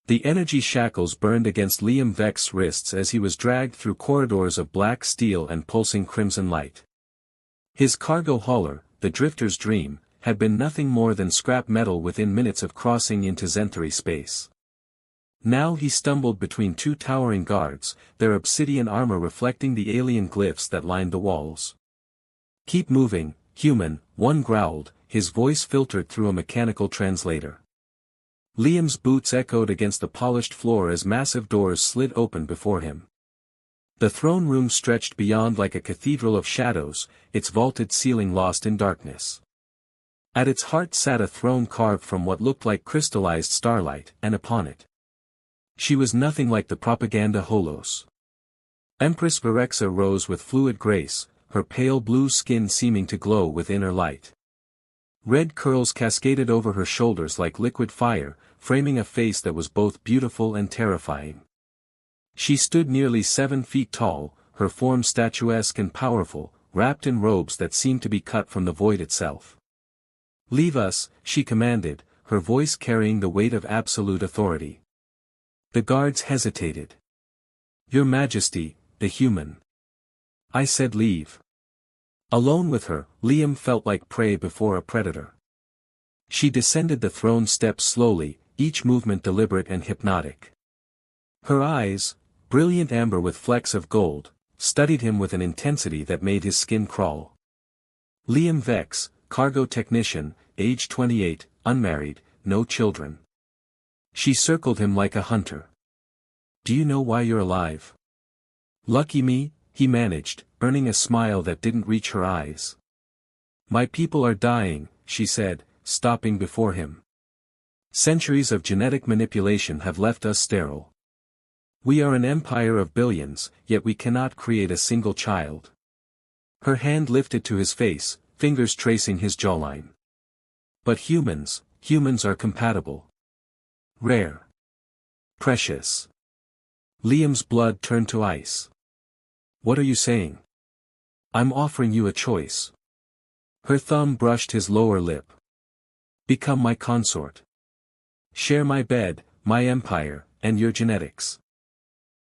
The energy shackles burned against Liam Vex's wrists as he was dragged through corridors of black steel and pulsing crimson light. His cargo hauler, the Drifter's Dream, had been nothing more than scrap metal within minutes of crossing into Zenthari space. Now he stumbled between two towering guards, their obsidian armor reflecting the alien glyphs that lined the walls. "Keep moving, human," one growled, his voice filtered through a mechanical translator. Liam's boots echoed against the polished floor as massive doors slid open before him. The throne room stretched beyond like a cathedral of shadows, its vaulted ceiling lost in darkness. At its heart sat a throne carved from what looked like crystallized starlight, and upon it. She was nothing like the propaganda holos. Empress Virexa rose with fluid grace, her pale blue skin seeming to glow with inner light. Red curls cascaded over her shoulders like liquid fire, framing a face that was both beautiful and terrifying. She stood nearly 7 feet tall, her form statuesque and powerful, wrapped in robes that seemed to be cut from the void itself. "Leave us," she commanded, her voice carrying the weight of absolute authority. The guards hesitated. "Your Majesty, the human." "I said leave." Alone with her, Liam felt like prey before a predator. She descended the throne steps slowly, each movement deliberate and hypnotic. Her eyes, brilliant amber with flecks of gold, studied him with an intensity that made his skin crawl. Liam Vex, cargo technician, age 28, unmarried, no children. She circled him like a hunter. "Do you know why you're alive?" "Lucky me," he managed, earning a smile that didn't reach her eyes. "My people are dying," she said, stopping before him. "Centuries of genetic manipulation have left us sterile. We are an empire of billions, yet we cannot create a single child." Her hand lifted to his face, fingers tracing his jawline. "But humans are compatible. Rare. Precious." Liam's blood turned to ice. "What are you saying?" "I'm offering you a choice." Her thumb brushed his lower lip. "Become my consort. Share my bed, my empire, and your genetics.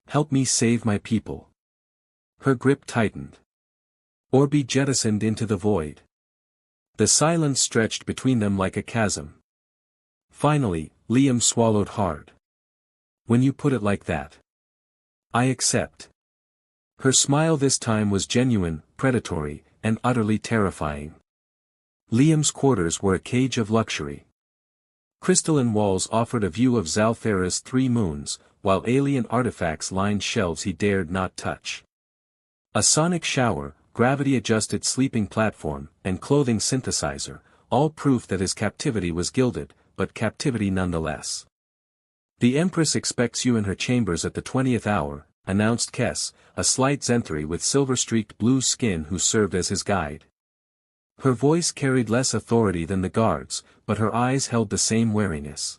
Help me save my people." Her grip tightened. "Or be jettisoned into the void." The silence stretched between them like a chasm. Finally, Liam swallowed hard. "When you put it like that, I accept." Her smile this time was genuine, predatory, and utterly terrifying. Liam's quarters were a cage of luxury. Crystalline walls offered a view of Zalthara's 3 moons, while alien artifacts lined shelves he dared not touch. A sonic shower, gravity-adjusted sleeping platform, and clothing synthesizer, all proof that his captivity was gilded, but captivity nonetheless. "The Empress expects you in her chambers at the 20th hour, announced Kess, a slight Zenthari with silver-streaked blue skin who served as his guide. Her voice carried less authority than the guards, but her eyes held the same wariness.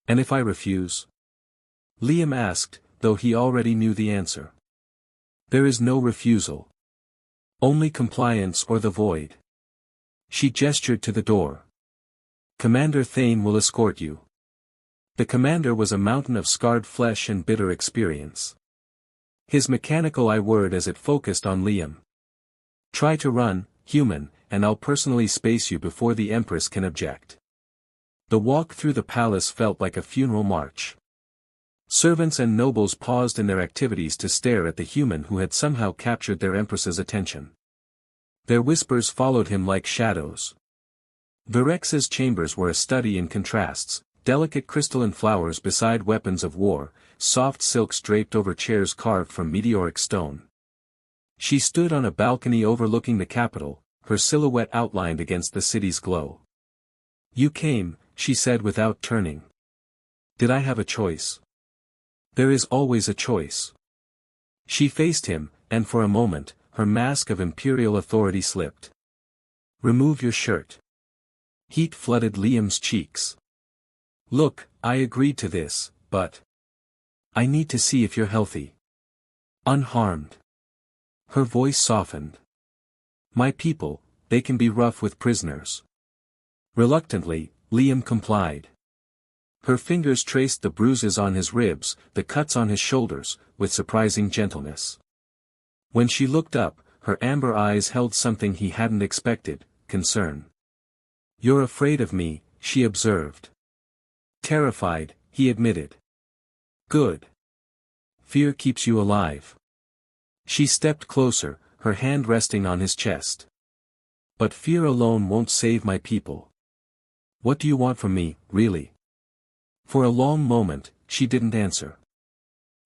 "And if I refuse?" Liam asked, though he already knew the answer. "There is no refusal. Only compliance or the void." She gestured to the door. "Commander Thane will escort you." The commander was a mountain of scarred flesh and bitter experience. His mechanical eye whirred as it focused on Liam. "Try to run, human, and I'll personally space you before the Empress can object." The walk through the palace felt like a funeral march. Servants and nobles paused in their activities to stare at the human who had somehow captured their Empress's attention. Their whispers followed him like shadows. Virex's chambers were a study in contrasts, delicate crystalline flowers beside weapons of war, soft silks draped over chairs carved from meteoric stone. She stood on a balcony overlooking the capital, her silhouette outlined against the city's glow. "You came," she said without turning. "Did I have a choice?" "There is always a choice." She faced him, and for a moment, her mask of imperial authority slipped. "Remove your shirt." Heat flooded Liam's cheeks. "Look, I agreed to this, but I need to see if you're healthy. Unharmed." Her voice softened. "My people, they can be rough with prisoners." Reluctantly, Liam complied. Her fingers traced the bruises on his ribs, the cuts on his shoulders, with surprising gentleness. When she looked up, her amber eyes held something he hadn't expected, concern. "You're afraid of me," she observed. "Terrified," he admitted. "Good. Fear keeps you alive." She stepped closer, her hand resting on his chest. "But fear alone won't save my people. What do you want from me, really?" For a long moment, she didn't answer.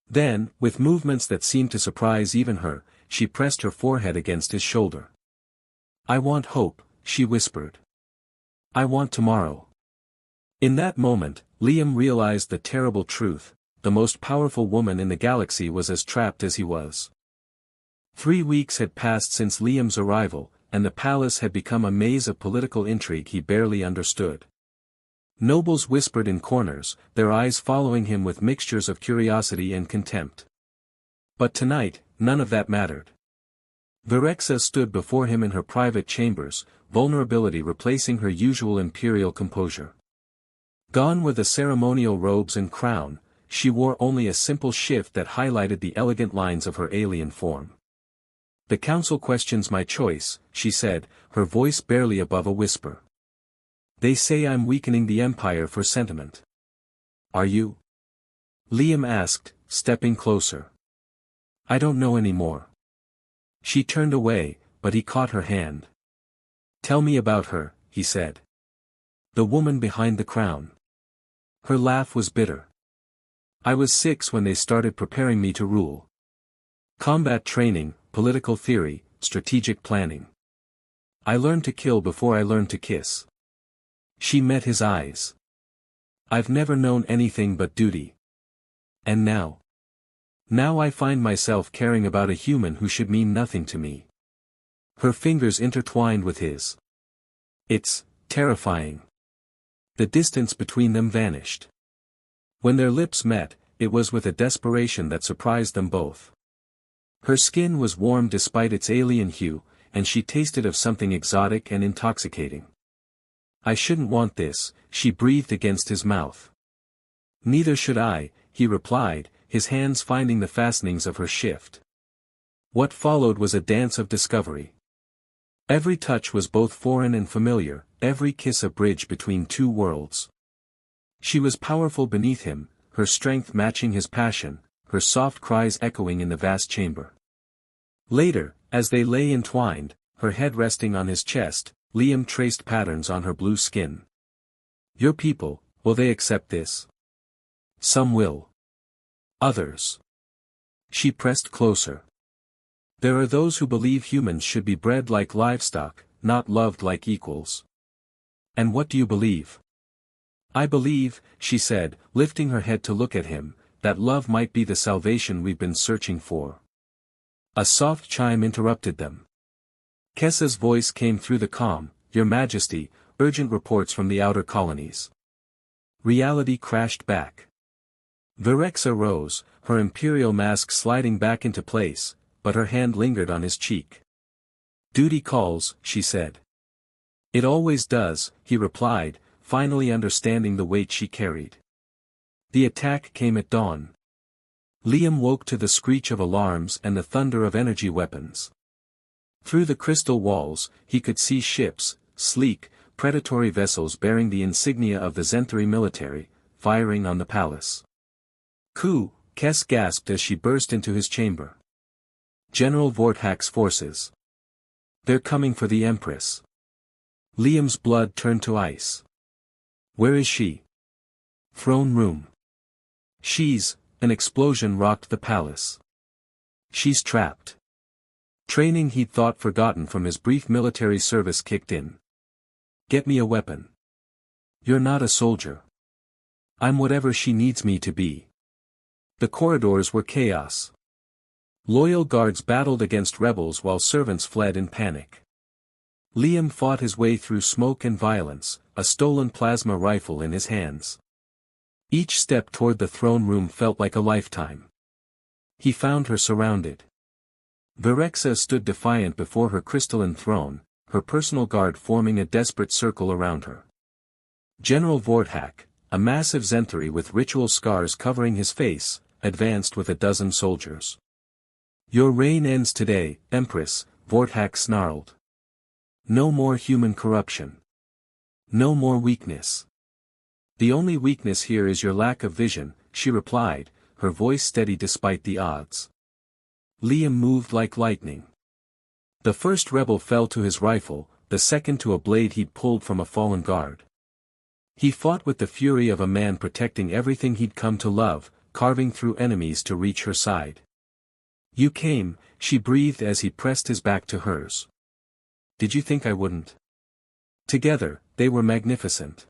Then, with movements that seemed to surprise even her, she pressed her forehead against his shoulder. "I want hope," she whispered. "I want tomorrow." In that moment, Liam realized the terrible truth: the most powerful woman in the galaxy was as trapped as he was. 3 weeks had passed since Liam's arrival, and the palace had become a maze of political intrigue he barely understood. Nobles whispered in corners, their eyes following him with mixtures of curiosity and contempt. But tonight, none of that mattered. Virexa stood before him in her private chambers, vulnerability replacing her usual imperial composure. Gone were the ceremonial robes and crown, she wore only a simple shift that highlighted the elegant lines of her alien form. "The council questions my choice," she said, her voice barely above a whisper. "They say I'm weakening the empire for sentiment. Are you?" Liam asked, stepping closer. "I don't know anymore." She turned away, but he caught her hand. "Tell me about her," he said. "The woman behind the crown." Her laugh was bitter. "I was 6 when they started preparing me to rule. Combat training, political theory, strategic planning. I learned to kill before I learned to kiss." She met his eyes. "I've never known anything but duty. And now? Now I find myself caring about a human who should mean nothing to me." Her fingers intertwined with his. "It's terrifying." The distance between them vanished. When their lips met, it was with a desperation that surprised them both. Her skin was warm despite its alien hue, and she tasted of something exotic and intoxicating. "I shouldn't want this," she breathed against his mouth. "Neither should I," he replied, his hands finding the fastenings of her shift. What followed was a dance of discovery. Every touch was both foreign and familiar, every kiss a bridge between two worlds. She was powerful beneath him, her strength matching his passion, her soft cries echoing in the vast chamber. Later, as they lay entwined, her head resting on his chest, Liam traced patterns on her blue skin. "Your people, will they accept this?" "Some will. Others." She pressed closer. "There are those who believe humans should be bred like livestock, not loved like equals." "And what do you believe?" "I believe," she said, lifting her head to look at him, "that love might be the salvation we've been searching for." A soft chime interrupted them. Kessa's voice came through the calm, "Your Majesty, urgent reports from the outer colonies." Reality crashed back. Virexa rose, her imperial mask sliding back into place, but her hand lingered on his cheek. "Duty calls," she said. "It always does," he replied, finally understanding the weight she carried. The attack came at dawn. Liam woke to the screech of alarms and the thunder of energy weapons. Through the crystal walls, he could see ships, sleek, predatory vessels bearing the insignia of the Zenthari military, firing on the palace. "Coup," Kess gasped as she burst into his chamber. "General Vorthak's forces. They're coming for the Empress." Liam's blood turned to ice. "Where is she?" "Throne room." An explosion rocked the palace. "She's trapped." Training he'd thought forgotten from his brief military service kicked in. "Get me a weapon." "You're not a soldier." "I'm whatever she needs me to be." The corridors were chaos. Loyal guards battled against rebels while servants fled in panic. Liam fought his way through smoke and violence, a stolen plasma rifle in his hands. Each step toward the throne room felt like a lifetime. He found her surrounded. Virexa stood defiant before her crystalline throne, her personal guard forming a desperate circle around her. "General Vorthak, a massive Zenthari with ritual scars covering his face, advanced with a dozen soldiers. "Your reign ends today, Empress," Vorthak snarled. "No more human corruption. No more weakness." "The only weakness here is your lack of vision," she replied, her voice steady despite the odds. Liam moved like lightning. The first rebel fell to his rifle, the second to a blade he'd pulled from a fallen guard. He fought with the fury of a man protecting everything he'd come to love, carving through enemies to reach her side. "You came," she breathed as he pressed his back to hers. "Did you think I wouldn't?" Together, they were magnificent.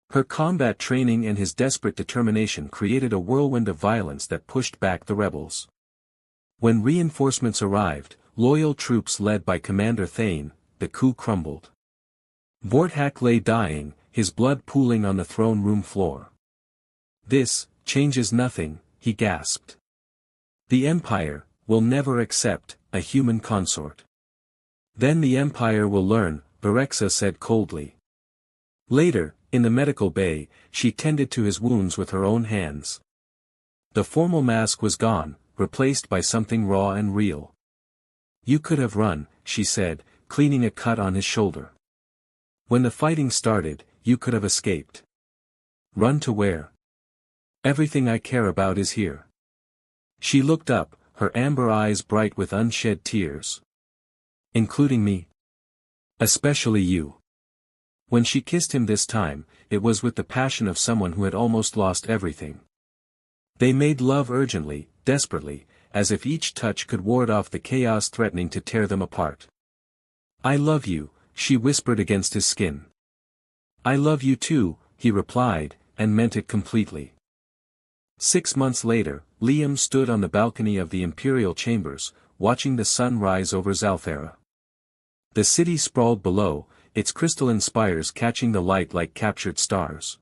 Her combat training and his desperate determination created a whirlwind of violence that pushed back the rebels. When reinforcements arrived, loyal troops led by Commander Thane, the coup crumbled. Vorthak lay dying, his blood pooling on the throne room floor. "This changes nothing," he gasped. "The Empire will never accept a human consort." "Then the Empire will learn," Berexa said coldly. Later, in the medical bay, she tended to his wounds with her own hands. The formal mask was gone, replaced by something raw and real. "You could have run," she said, cleaning a cut on his shoulder. "When the fighting started, you could have escaped." "Run to where? Everything I care about is here." She looked up, her amber eyes bright with unshed tears. "Including me? Especially you." When she kissed him this time, it was with the passion of someone who had almost lost everything. They made love urgently, desperately, as if each touch could ward off the chaos threatening to tear them apart. "I love you," she whispered against his skin. "I love you too," he replied, and meant it completely. 6 months later, Liam stood on the balcony of the Imperial Chambers, watching the sun rise over Zalthara. The city sprawled below, its crystalline spires catching the light like captured stars.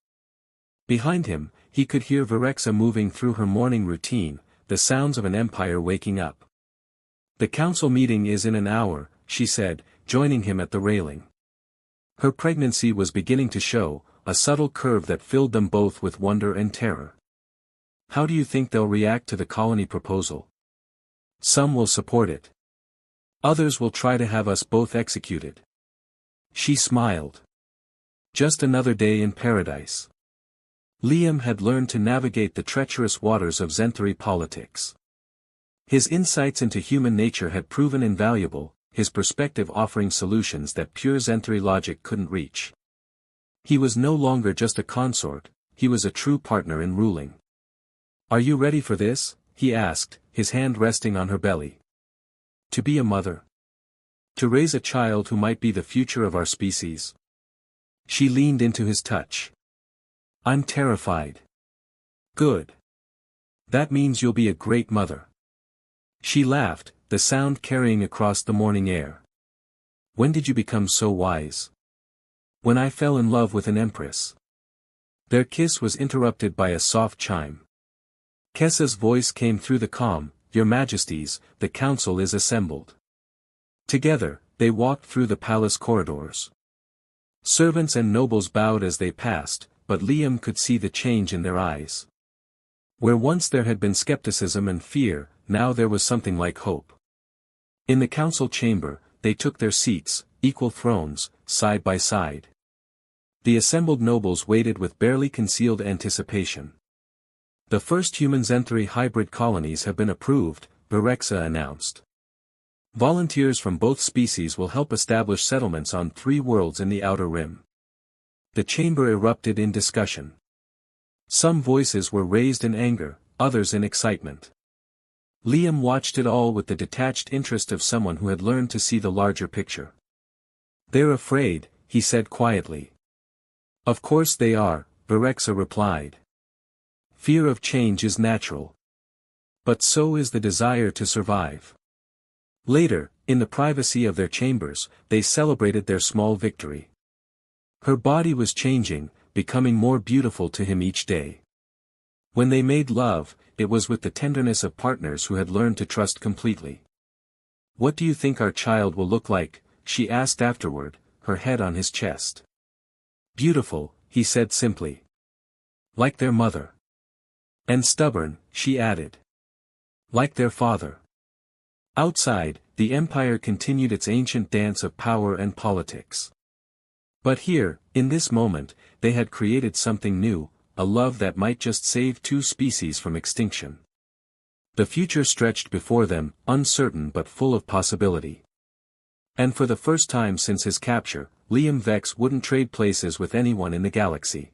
Behind him, he could hear Verexa moving through her morning routine, the sounds of an empire waking up. "The council meeting is in an hour," she said, joining him at the railing. Her pregnancy was beginning to show, a subtle curve that filled them both with wonder and terror. "How do you think they'll react to the colony proposal?" "Some will support it. Others will try to have us both executed." She smiled. Just another day in paradise. Liam had learned to navigate the treacherous waters of Zenthari politics. His insights into human nature had proven invaluable, his perspective offering solutions that pure Zenthari logic couldn't reach. He was no longer just a consort, he was a true partner in ruling. "Are you ready for this?" he asked, his hand resting on her belly. "To be a mother? To raise a child who might be the future of our species?" She leaned into his touch. "I'm terrified." "Good. That means you'll be a great mother." She laughed, the sound carrying across the morning air. "When did you become so wise?" "When I fell in love with an empress." Their kiss was interrupted by a soft chime. Kessa's voice came through the calm, "Your Majesties, the council is assembled." Together, they walked through the palace corridors. Servants and nobles bowed as they passed, but Liam could see the change in their eyes. Where once there had been skepticism and fear, now there was something like hope. In the council chamber, they took their seats, equal thrones, side by side. The assembled nobles waited with barely concealed anticipation. "The first human Zenthari hybrid colonies have been approved," Berexa announced. "Volunteers from both species will help establish settlements on 3 worlds in the Outer Rim." The chamber erupted in discussion. Some voices were raised in anger, others in excitement. Liam watched it all with the detached interest of someone who had learned to see the larger picture. "They're afraid," he said quietly. "Of course they are," Berexa replied. "Fear of change is natural. But so is the desire to survive." Later, in the privacy of their chambers, they celebrated their small victory. Her body was changing, becoming more beautiful to him each day. When they made love, it was with the tenderness of partners who had learned to trust completely. "What do you think our child will look like?" she asked afterward, her head on his chest. "Beautiful," he said simply. Like their mother. And stubborn, she added. Like their father. Outside, the Empire continued its ancient dance of power and politics. But here, in this moment, they had created something new, a love that might just save two species from extinction. The future stretched before them, uncertain but full of possibility. And for the first time since his capture, Liam Vex wouldn't trade places with anyone in the galaxy.